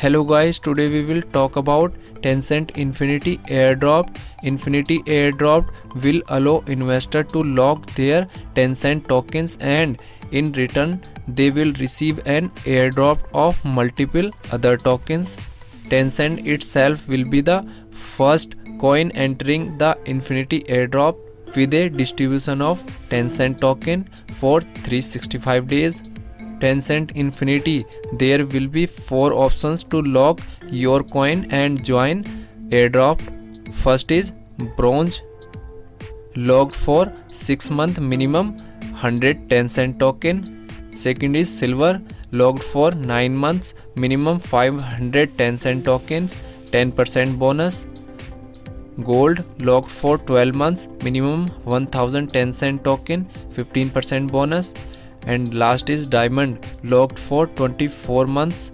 Hello guys, today we will talk about Tencent Infinity Airdrop. Infinity Airdrop will allow investor to lock their Tencent tokens and in return they will receive an airdrop of multiple other tokens. Tencent itself will be the first coin entering the Infinity Airdrop with a distribution of Tencent token for 365 days. Tencent Infinity, there will be 4 options to lock your coin and join airdrop. First is bronze, locked for 6 month minimum 100 Tencent token. Second is silver, locked for 9 months minimum 500 Tencent tokens, 10% bonus. Gold, locked for 12 months minimum 1000 Tencent token, 15% bonus. And last is diamond, locked for 24 months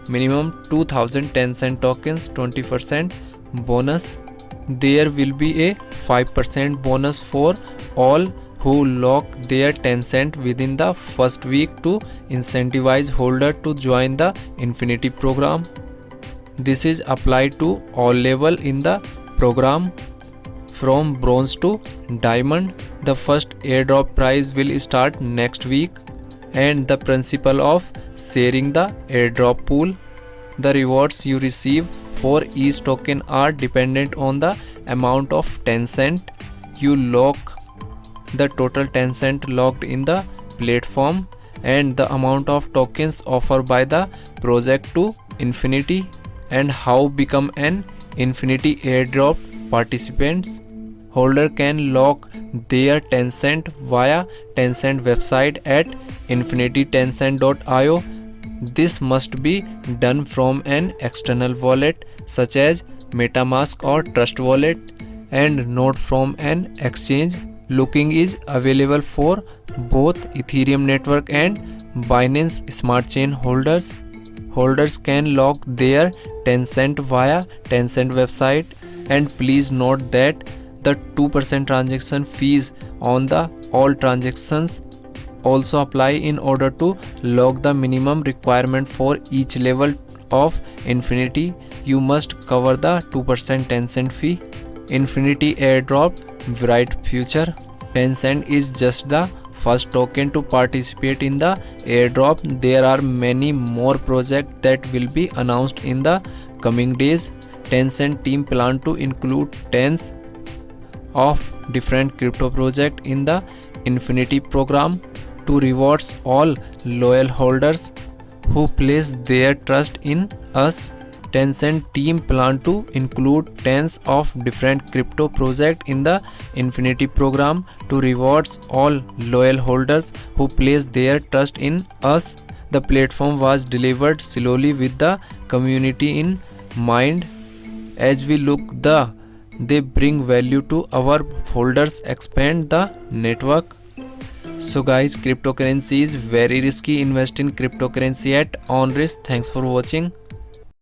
minimum 2000 Tencent tokens, 20% bonus. There will be a 5% bonus for all who lock their Tencent within the first week to incentivize holder to join the Infinity program. This is applied to all level in the program from bronze to diamond. The first airdrop prize will start next week, and the principle of sharing the airdrop pool. The rewards you receive for each token are dependent on the amount of Tencent you lock, the total Tencent locked in the platform, and the amount of tokens offered by the project to Infinity. And how become an Infinity Airdrop participants. Holder can lock their Tencent via Tencent website at infinitytencent.io. This must be done from an external wallet such as MetaMask or Trust Wallet and not from an exchange. Locking is available for both Ethereum network and Binance Smart Chain holders. Holders can lock their Tencent via Tencent website, and please note that the 2% transaction fees on the all transactions also apply. In order to lock the minimum requirement for each level of Infinity, you must cover the 2% Tencent fee. Infinity Airdrop bright future. Tencent is just the first token to participate in the airdrop. There are many more projects that will be announced in the coming days. Tencent team plan to include tens of different crypto projects in the Infinity program to rewards all loyal holders who place their trust in us. Tencent team plan to include tens of different crypto projects in the Infinity program to rewards all loyal holders who place their trust in us. The platform was delivered slowly with the community in mind. As we look they bring value to our holders, expand the network. So guys, cryptocurrency is very risky. Invest in cryptocurrency at on risk. Thanks for watching.